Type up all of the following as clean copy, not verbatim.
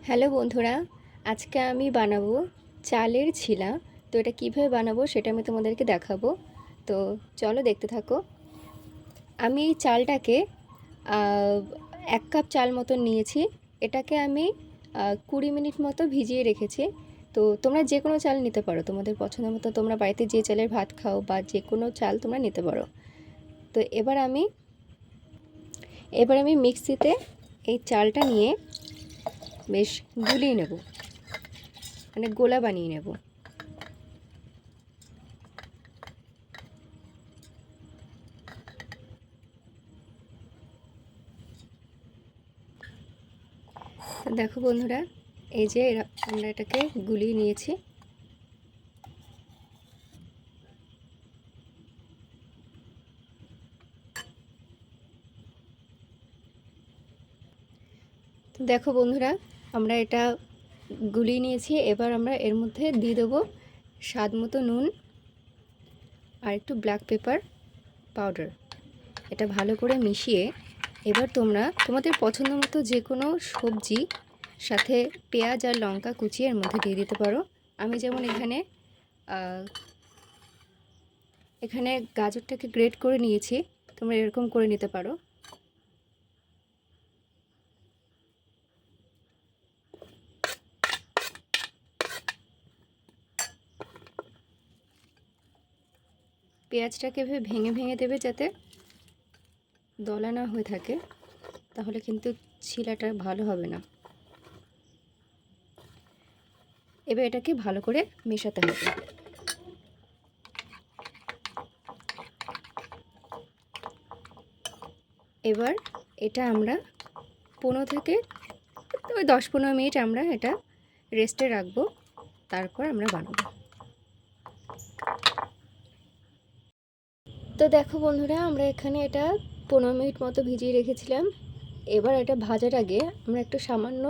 Hello বন্ধুরা, আজকে আমি বানাবো চালের ছিলা। তো এটা কিভাবে বানাবো সেটা আমি তোমাদেরকে দেখাবো। তো চলো দেখতে থাকো। আমি এই চালটাকে 1 কাপ চাল মতন নিয়েছি। এটাকে আমি 20 মিনিট মতো ভিজিয়ে রেখেছি। তো তোমরা যে কোনো চাল নিতে পারো, তোমাদের পছন্দ মতো তোমরা বাড়িতে যে চালের ভাত খাও বা যে কোনো চাল তোমরা নিতে পারো। তো এবার আমি মিক্সিতে এই চালটা নিয়ে বেশ গুলিয়ে নেব, মানে গোলা বানিয়ে নেব। তো দেখো বন্ধুরা, এই যে আমরা এটাকে গুলিয়ে নিয়েছি। তো দেখো বন্ধুরা, আমরা এটা গুলিয়ে নিয়েছি। এবার আমরা এর মধ্যে দিয়ে দেবো স্বাদ মতো নুন আর একটু ব্ল্যাক পেপার পাউডার। এটা ভালো করে মিশিয়ে এবার তোমরা তোমাদের পছন্দ মতো যে কোনো সবজি সাথে পেঁয়াজ আর লঙ্কা কুচিয়ে এর মধ্যে দিয়ে দিতে পারো। আমি যেমন এখানে গাজরটাকে গ্রেট করে নিয়েছি, তোমরা এরকম করে নিতে পারো। পেঁয়াজটাকে ভেঙে ভেঙে দেবে যাতে দলা না হয়ে থাকে, তাহলে কিন্তু ছিলাটা ভালো হবে না। এবার এটাকে ভালো করে মেশাতে হবে। এবার এটা আমরা 15 থেকে 10-15 মিনিট আমরা এটা রেস্টে রাখবো, তারপর আমরা বানাবো। তো দেখো বন্ধুরা, আমরা এখানে এটা 15 মিনিট মতো ভিজিয়ে রেখেছিলাম। এবার এটা ভাজার আগে আমরা একটু সামান্য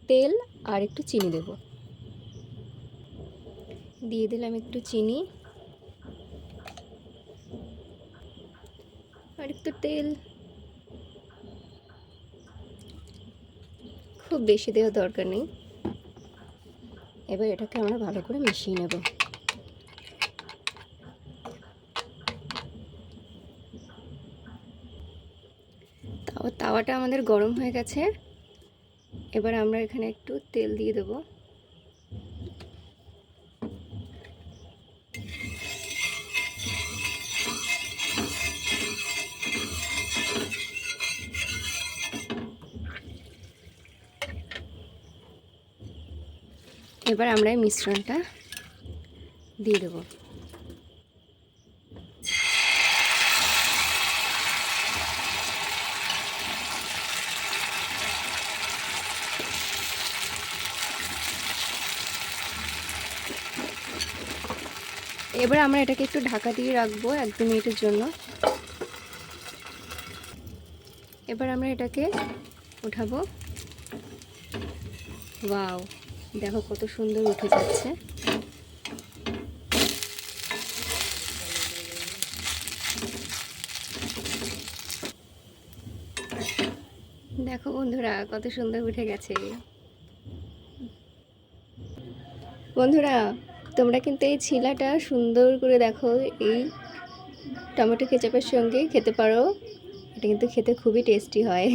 তেল আর একটু চিনি দেব। দিয়ে দিলাম একটু চিনি আর একটু তেল, খুব বেশি দেওয়ার দরকার নেই। এবার এটাকে আমরা ভালো করে মিশিয়ে নেব। তাওয়াটা আমাদের গরম হয়ে গেছে। এবার আমরা এখানে একটু তেল দিয়ে দেব। এবার আমরা এই মিশ্রণটা দিয়ে দেব। এবার আমরা এটাকে একটু ঢাকা দিয়ে রাখবো 1-2 মিনিটের জন্য। এবার আমরা এটাকে উঠাবো। ওয়াও, দেখো কত সুন্দর উঠে যাচ্ছে। দেখো বন্ধুরা, কত সুন্দর উঠে গেছে। বন্ধুরা, তোমরা কিন্তু এই ছিলাটা সুন্দর করে দেখো এই টমেটো কেচাপের সঙ্গে খেতে পারো। এটা কিন্তু খেতে খুবই টেস্টি হয়।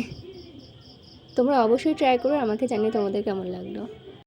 তোমরা অবশ্যই ট্রাই করো, আমাকে জানিয়ে তোমাদের কেমন লাগলো।